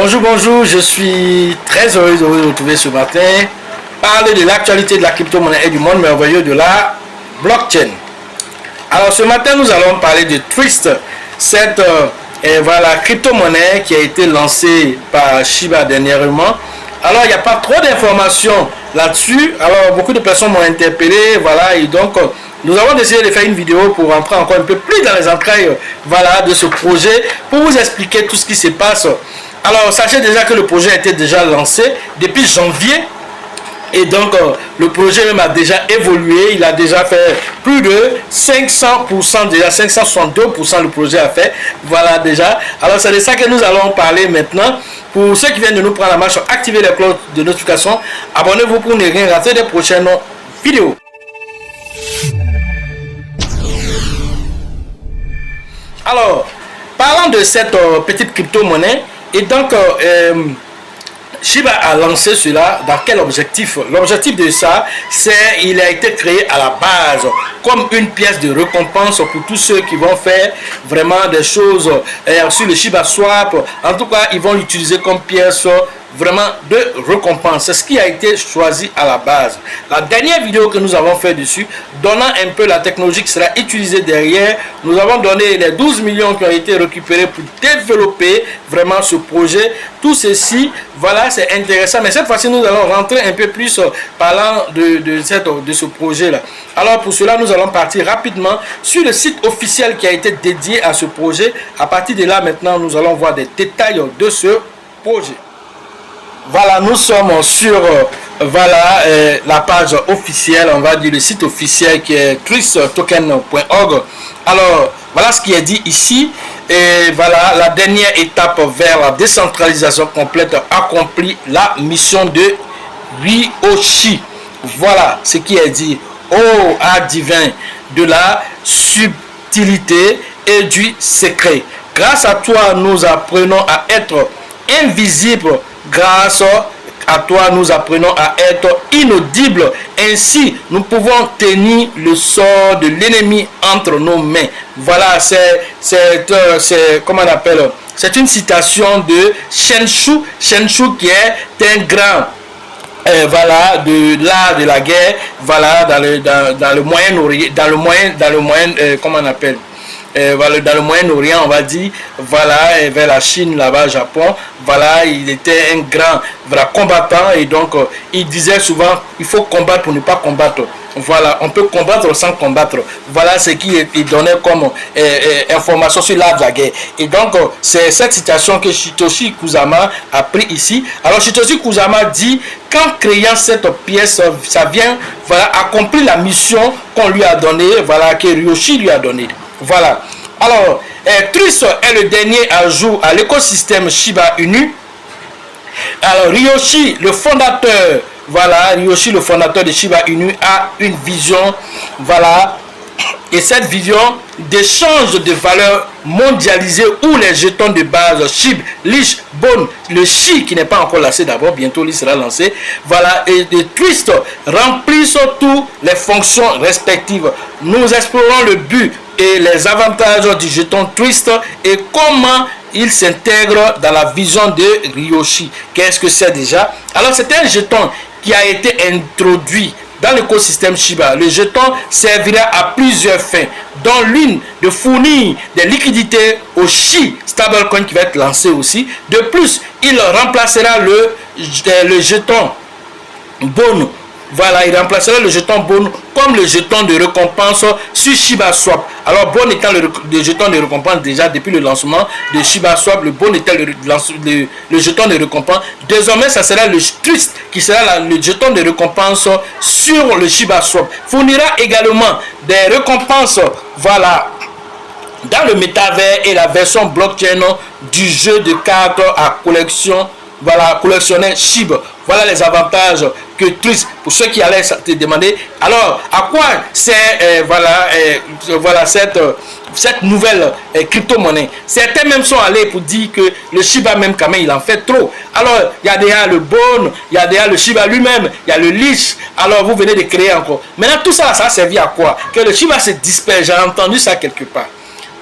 Bonjour, bonjour, je suis très heureux de vous retrouver ce matin. Parler de l'actualité de la crypto-monnaie et du monde merveilleux de la blockchain. Alors ce matin, nous allons parler de Twist, cette crypto-monnaie qui a été lancée par Shiba dernièrement. Alors il n'y a pas trop d'informations là-dessus. Alors beaucoup de personnes m'ont interpellé, voilà, et donc nous avons décidé de faire une vidéo pour rentrer encore un peu plus dans les entrailles, voilà, de ce projet, pour vous expliquer tout ce qui se passe. Alors sachez déjà que le projet a été déjà lancé depuis janvier. Et donc le projet même a déjà évolué, il a déjà fait plus de 500%, déjà 562% le projet a fait, voilà déjà. Alors c'est de ça que nous allons parler maintenant. Pour ceux qui viennent de nous prendre la marche, activez les cloches de notification, abonnez-vous pour ne rien rater des prochaines vidéos. Alors, parlant de cette petite crypto-monnaie, et donc Shiba a lancé cela dans quel objectif? L'objectif de ça, c'est il a été créé à la base comme une pièce de récompense pour tous ceux qui vont faire vraiment des choses sur le Shiba Swap. En tout cas, ils vont l'utiliser comme pièce vraiment de récompense. C'est ce qui a été choisi à la base. La dernière vidéo que nous avons fait dessus, donnant un peu la technologie qui sera utilisée derrière, nous avons donné les 12 millions qui ont été récupérés pour développer vraiment ce projet. Tout ceci, voilà, c'est intéressant. Mais cette fois-ci, nous allons rentrer un peu plus parlant de ce projet-là. Alors pour cela, nous allons partir rapidement sur le site officiel qui a été dédié à ce projet. À partir de là, maintenant, nous allons voir des détails de ce projet. Voilà, nous sommes sur la page officielle, on va dire le site officiel qui est twisttoken.org. Alors, voilà ce qui est dit ici. Et voilà, la dernière étape vers la décentralisation complète accomplit la mission de Ryoshi. Voilà ce qui est dit. Oh, art divin de la subtilité et du secret. Grâce à toi, nous apprenons à être invisibles. Grâce à toi, nous apprenons à être inaudibles. Ainsi, nous pouvons tenir le sort de l'ennemi entre nos mains. Voilà, comment on appelle? C'est une citation de Shen-Shu. Shen-Shu qui est un grand de l'art de la guerre, voilà, dans le Moyen-Orient, comment on appelle? Dans le Moyen-Orient, on va dire, voilà, vers la Chine, là-bas, Japon, voilà, il était un grand combattant et donc il disait souvent, il faut combattre pour ne pas combattre. Voilà, on peut combattre sans combattre. Voilà ce qu'il donnait comme information sur l'art de la guerre. Et donc, c'est cette citation que Satoshi Kusama a pris ici. Alors, Satoshi Kusama dit, qu'en créant cette pièce, ça vient, voilà, accomplir la mission qu'on lui a donnée, voilà, que Ryoshi lui a donnée. Voilà. Alors, Twist est le dernier ajout à l'écosystème Shiba Inu. Alors, Ryoshi, le fondateur, voilà, Ryoshi, le fondateur de Shiba Inu, a une vision, voilà, et cette vision d'échange de valeurs mondialisées où les jetons de base SHIB, LISH, BON, le SHI qui n'est pas encore lancé d'abord, bientôt il sera lancé, voilà, et les Twist remplissent toutes les fonctions respectives. Nous explorons le but et les avantages du jeton Twist et comment il s'intègre dans la vision de Ryoshi. Qu'est-ce que c'est déjà? Alors c'est un jeton qui a été introduit dans l'écosystème Shiba. Le jeton servira à plusieurs fins, dont l'une de fournir des liquidités au SHI stablecoin qui va être lancé aussi. De plus, il remplacera le jeton BON. Voilà, il remplacera le jeton BON comme le jeton de récompense sur Shiba Swap. Alors, BON étant le jeton de récompense déjà depuis le lancement de Shiba Swap, le BON était le jeton de récompense. Désormais, ça sera le Twist qui sera le jeton de récompense sur le Shiba Swap. Fournira également des récompenses, voilà, dans le métavers et la version blockchain du jeu de cartes à collection. Voilà, collectionner SHIB. Voilà les avantages que Twist, pour ceux qui allaient te demander. Alors, à quoi c'est cette nouvelle crypto-monnaie? Certains même sont allés pour dire que le Shiba même quand même il en fait trop. Alors, il y a déjà le BON, il y a déjà le Shiba lui-même, il y a le LISH. Alors, vous venez de créer encore. Maintenant, tout ça, ça a servi à quoi? Que le Shiba se disperse. J'ai entendu ça quelque part.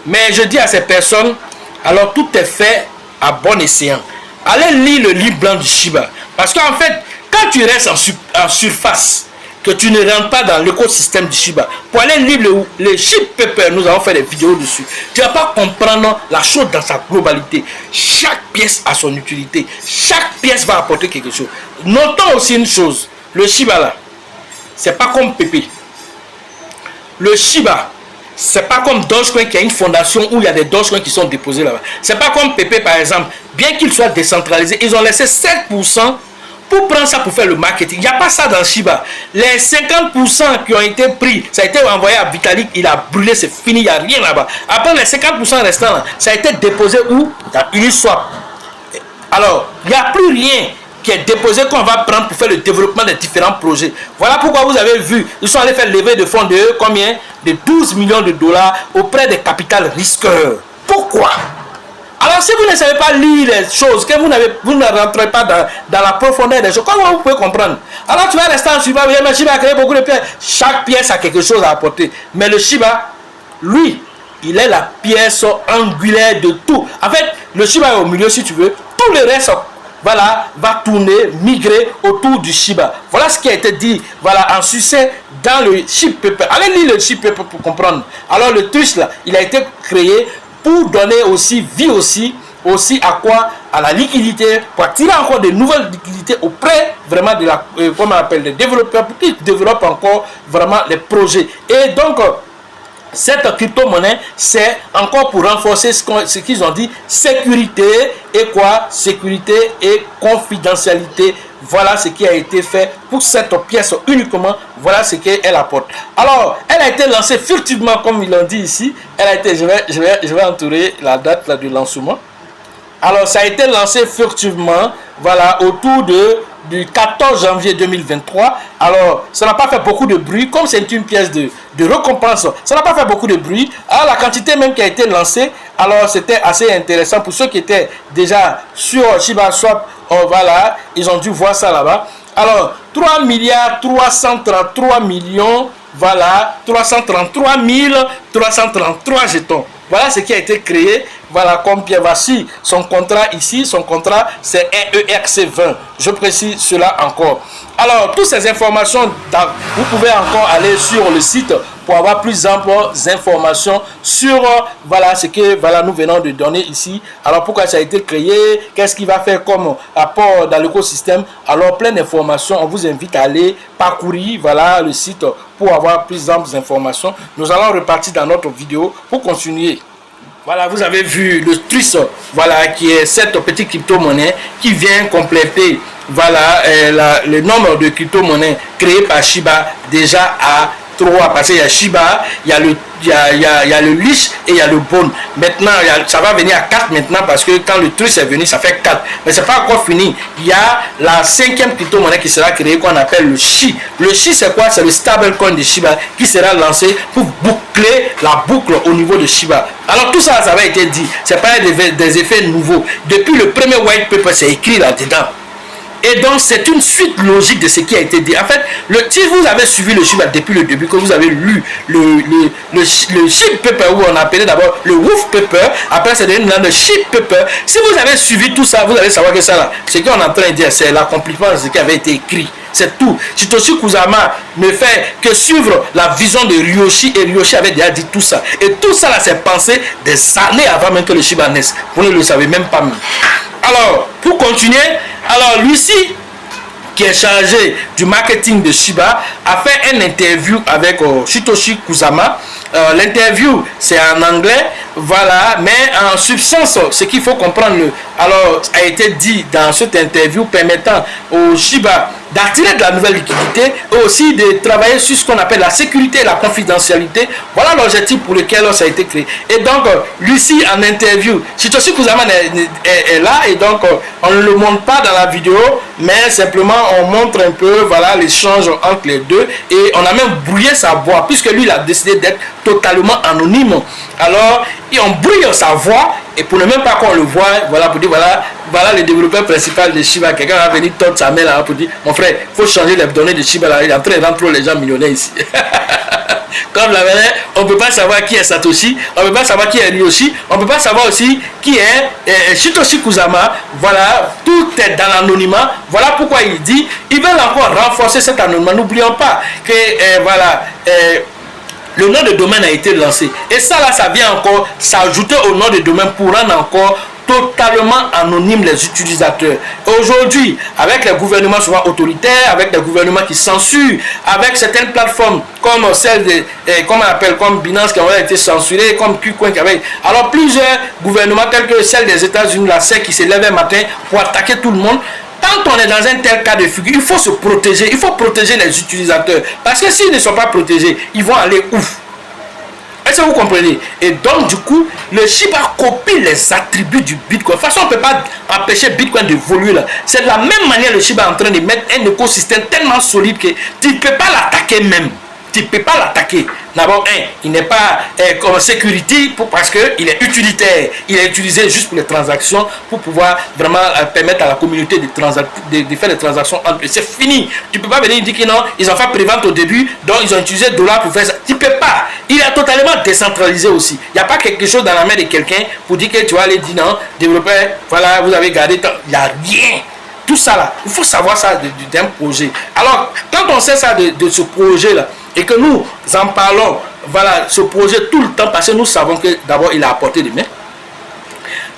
Mais je dis à ces personnes, alors tout est fait à bon escient. allez lire le livre blanc du Shiba. Parce qu'en fait, quand tu restes en surface, que tu ne rentres pas dans l'écosystème du Shiba, pour aller lire les Shib Paper, nous avons fait des vidéos dessus, tu ne vas pas comprendre la chose dans sa globalité. Chaque pièce a son utilité. Chaque pièce va apporter quelque chose. Notons aussi une chose, le Shiba là, c'est pas comme Pepe. Le Shiba, c'est pas comme Dogecoin qui a une fondation où il y a des Dogecoins qui sont déposés là-bas. C'est pas comme Pepe par exemple, bien qu'il soit décentralisé, ils ont laissé 7% pour prendre ça pour faire le marketing. Il n'y a pas ça dans Shiba. Les 50% qui ont été pris, ça a été envoyé à Vitalik, il a brûlé, c'est fini, il n'y a rien là-bas. Après les 50% restants, là, ça a été déposé où? Dans Uniswap. Alors, il n'y a plus rien qui est déposé qu'on va prendre pour faire le développement des différents projets. Voilà pourquoi vous avez vu, ils sont allés faire lever de fonds de combien? De 12 millions de dollars auprès des capitales risqueurs. Pourquoi? Alors si vous ne savez pas lire les choses, que vous ne rentrez pas dans la profondeur des choses, comment vous pouvez comprendre? Alors tu vas rester en Shiba, mais Shiba a créé beaucoup de pièces. Chaque pièce a quelque chose à apporter. Mais le Shiba, lui, il est la pièce angulaire de tout. En fait, le Shiba est au milieu si tu veux. Tout le reste, voilà, va tourner, migrer autour du Shiba. Voilà ce qui a été dit, voilà, en succès dans le Shib Paper. Allez lire le Shib Paper pour comprendre. Alors le Twitch là, il a été créé pour donner aussi vie aussi à quoi? À la liquidité, pour attirer encore de nouvelles liquidités auprès vraiment de la, comment on appelle, des développeurs, pour qu'ils développent encore vraiment les projets. Et donc, cette crypto-monnaie, c'est encore pour renforcer ce qu'ils ont dit, sécurité et quoi? Sécurité et confidentialité. Voilà ce qui a été fait pour cette pièce uniquement. Voilà ce qu'elle apporte. Alors, elle a été lancée furtivement, comme ils l'ont dit ici. Elle a été, je vais entourer la date là, du lancement. Alors, ça a été lancé furtivement, voilà, autour du 14 janvier 2023. Alors, ça n'a pas fait beaucoup de bruit. Comme c'est une pièce de récompense, ça n'a pas fait beaucoup de bruit. Alors, la quantité même qui a été lancée, alors c'était assez intéressant pour ceux qui étaient déjà sur ShibaSwap. Oh, voilà, ils ont dû voir ça là-bas. Alors, 3 milliards 333 millions, voilà, 333 333 jetons. Voilà ce qui a été créé. Voilà, comme Pierre Vassi, son contrat ici, son contrat c'est EERC20. Je précise cela encore. Alors, toutes ces informations, vous pouvez encore aller sur le site pour avoir plus amples informations sur voilà ce que voilà, nous venons de donner ici. Alors, pourquoi ça a été créé, qu'est-ce qu'il va faire comme apport dans l'écosystème. Alors, plein d'informations, on vous invite à aller parcourir voilà, le site pour avoir plus amples informations. Nous allons repartir dans notre vidéo pour continuer. Voilà, vous avez vu le Twist, voilà, qui est cette petite crypto-monnaie qui vient compléter voilà, le nombre de crypto-monnaies créées par Shiba déjà à 3. Parce qu'il y a Shiba, il y a le Leash et il y a le Bone. Maintenant, ça va venir à 4 maintenant parce que quand le Twist est venu, ça fait 4. Mais ce n'est pas encore fini. Il y a la 5e crypto-monnaie qui sera créée qu'on appelle le Shi. Le Shi, c'est quoi? C'est le stablecoin de Shiba qui sera lancé pour boucler la boucle au niveau de Shiba. Alors tout ça, ça avait été dit. Ce n'est pas des effets nouveaux. Depuis le premier white paper, c'est écrit là-dedans. Et donc, c'est une suite logique de ce qui a été dit. En fait, si vous avez suivi le Shiba depuis le début, que vous avez lu le Shib Paper, où on appelait d'abord le Wolf Paper, après c'est devenu le Shib Paper. Si vous avez suivi tout ça, vous allez savoir que ça là, ce qu'on est en train de dire, c'est l'accomplissement de ce qui avait été écrit. C'est tout. Satoshi Kusama ne fait que suivre la vision de Ryoshi, et Ryoshi avait déjà dit tout ça. Et tout ça là, c'est pensé des années avant même que le Shiba naisse. Vous ne le savez même pas. Alors, pour continuer, alors Lucie, qui est chargé du marketing de Shiba, a fait une interview avec Satoshi Kusama. L'interview, c'est en anglais, voilà, mais en substance, ce qu'il faut comprendre, alors, a été dit dans cette interview permettant au Shiba d'attirer de la nouvelle liquidité et aussi de travailler sur ce qu'on appelle la sécurité et la confidentialité. Voilà l'objectif pour lequel ça a été créé. Et donc, Lucie en interview, Satoshi Kusama est là et donc on ne le montre pas dans la vidéo, mais simplement on montre un peu voilà l'échange entre les deux et on a même brouillé sa voix puisque lui il a décidé d'être totalement anonyme. Alors, on brouille sa voix et pour ne même pas qu'on le voit, voilà, pour dire voilà, voilà le développeur principal de Shiba. Quelqu'un va venir tordre sa main là pour dire, mon frère, il faut changer les données de Shiba là. Il est en train de rendre trop les gens millionnaires ici. Comme la manière, on ne peut pas savoir qui est Satoshi, on ne peut pas savoir qui est Ryoshi, on ne peut pas savoir aussi qui est Shitoshi Kusama. Voilà, tout est dans l'anonymat. Voilà pourquoi il dit, ils veulent encore renforcer cet anonymat. N'oublions pas que voilà, le nom de domaine a été lancé. Et ça là, ça vient encore s'ajouter au nom de domaine pour rendre encore totalement anonyme les utilisateurs. Aujourd'hui, avec les gouvernements souvent autoritaires, avec des gouvernements qui censurent, avec certaines plateformes comme celle de, comme on appelle, comme Binance qui ont été censurées, comme KuCoin qui avait. Alors plusieurs gouvernements tels que celle des États-Unis, la SEC qui se lève un matin pour attaquer tout le monde. Quand on est dans un tel cas de figure, il faut se protéger, il faut protéger les utilisateurs. Parce que s'ils ne sont pas protégés, ils vont aller ouf. Est-ce que vous comprenez? Et donc, du coup, le Shiba copie les attributs du Bitcoin. De toute façon, on ne peut pas empêcher Bitcoin d'évoluer là. C'est de la même manière le Shiba est en train de mettre un écosystème tellement solide que tu ne peux pas l'attaquer même. Tu ne peux pas l'attaquer. D'abord, il n'est pas comme security parce qu'il est utilitaire. Il est utilisé juste pour les transactions, pour pouvoir vraiment permettre à la communauté de faire des transactions entre eux. C'est fini. Tu ne peux pas venir dire que non, ils ont fait prévente au début, donc ils ont utilisé le dollar pour faire ça. Tu ne peux pas. Il est totalement décentralisé aussi. Il n'y a pas quelque chose dans la main de quelqu'un pour dire que tu vas aller dire non, développeur, voilà, vous avez gardé. Il n'y a rien. Tout ça là, il faut savoir ça d'un projet. Alors, quand on sait ça de ce projet-là, et que nous en parlons, voilà, ce projet tout le temps, parce que nous savons que d'abord il a apporté des mains.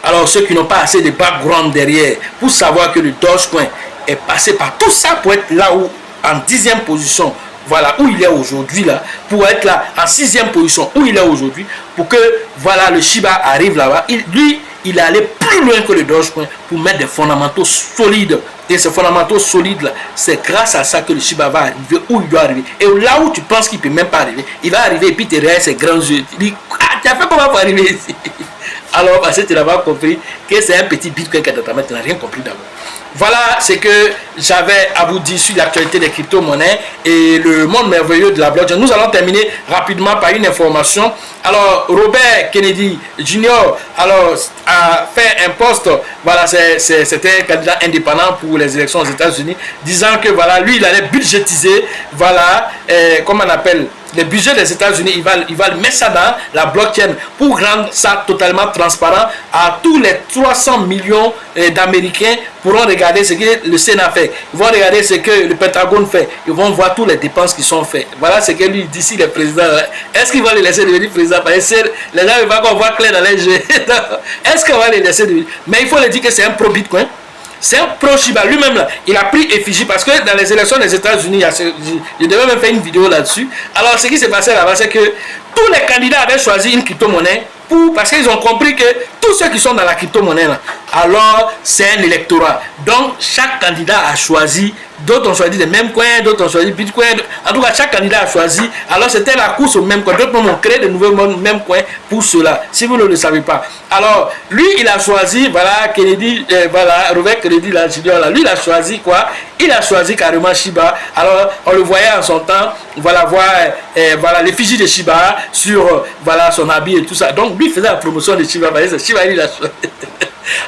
Alors, ceux qui n'ont pas assez de background derrière, pour savoir que le Dogecoin est passé par tout ça pour être là où, en 10e position, voilà, où il est aujourd'hui là, pour être là, en 6e position, où il est aujourd'hui, pour que, voilà, le Shiba arrive là-bas. Lui, il est allé plus loin que le Dogecoin pour mettre des fondamentaux solides. Et ces fondamentaux solides là, c'est grâce à ça que le Shiba va arriver où il doit arriver. Et là où tu penses qu'il ne peut même pas arriver, il va arriver et puis tu regardes ses grands yeux. Tu dis, ah, tu as fait comment pour arriver ici? Alors, parce que tu n'as pas compris que c'est un petit Bitcoin qui est dans ta main, tu n'as rien compris d'abord. Voilà ce que j'avais à vous dire sur l'actualité des crypto-monnaies et le monde merveilleux de la blockchain. Nous allons terminer rapidement par une information. Alors, Robert Kennedy Jr. alors, a fait un post, voilà, c'était un candidat indépendant pour les élections aux États-Unis, disant que voilà, lui, il allait budgétiser, voilà, comment on appelle, le budget des États-Unis, il va mettre ça dans la blockchain pour rendre ça totalement transparent à tous les 300 millions d'Américains pourront regarder ce que le Sénat fait. Ils vont regarder ce que le Pentagone fait. Ils vont voir toutes les dépenses qui sont faites. Voilà ce que lui dit ici, le président. Est-ce qu'il va les laisser devenir président? Parce que les gens ne vont pas voir clair dans les jeux. Est-ce qu'on va les laisser devenir? Mais il faut le dire que c'est un pro-Bitcoin. C'est un pro-Shiba. Lui-même, là, il a pris effigie parce que dans les élections des États-Unis, je devais même faire une vidéo là-dessus. Alors, ce qui s'est passé là-bas, c'est que tous les candidats avaient choisi une crypto-monnaie parce qu'ils ont compris que tous ceux qui sont dans la crypto-monnaie, là, alors c'est un électorat. Donc, chaque candidat a choisi, d'autres ont choisi les mêmes coins, d'autres ont choisi Bitcoin. En tout cas, chaque candidat a choisi. Alors, c'était la course au même coin. D'autres ont créé de nouveaux mêmes coins pour cela, si vous ne le savez pas. Alors, lui, il a choisi, voilà, Kennedy, voilà, Robert Kennedy, là, lui, il a choisi quoi? Il a choisi carrément Shiba. Alors, on le voyait en son temps, voilà, voir voilà, l'effigie de Shiba sur voilà, son habit et tout ça. Donc, lui, il faisait la promotion de Shiba. C'est Shiba, il a choisi.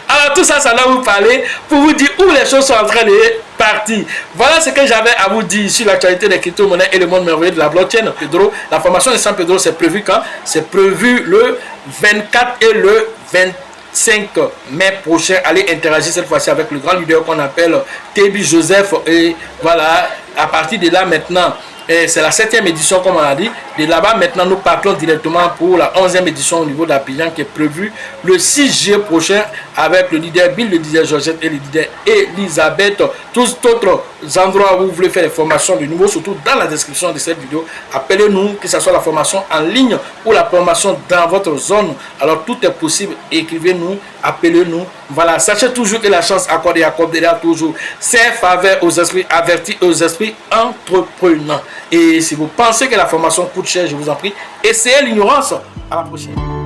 Alors, tout ça, ça va vous parler pour vous dire où les choses sont en train de partir. Voilà ce que j'avais à vous dire sur l'actualité des crypto-monnaies et le monde merveilleux de la blockchain. Pedro, la formation de San Pedro, c'est prévu quand? C'est prévu le 24 et le 25 mai prochain. Allez interagir cette fois-ci avec le grand leader qu'on appelle Tebi Joseph. Et voilà, à partir de là maintenant, c'est la 7e édition comme on a dit. De là-bas maintenant nous partons directement pour la 11e édition au niveau d'Abidjan qui est prévue le 6 juillet prochain avec le leader Bill, le leader Georgette et le leader Elisabeth. Tous d'autres endroits où vous voulez faire des formations de nouveau, surtout dans la description de cette vidéo. Appelez-nous, que ce soit la formation en ligne ou la formation dans votre zone. Alors tout est possible. Écrivez-nous, appelez-nous. Voilà, sachez toujours que la chance accordée accordera toujours ses faveurs aux esprits avertis, aux esprits entrepreneurs. Et si vous pensez que la formation coûte cher, je vous en prie, essayez l'ignorance. À la prochaine.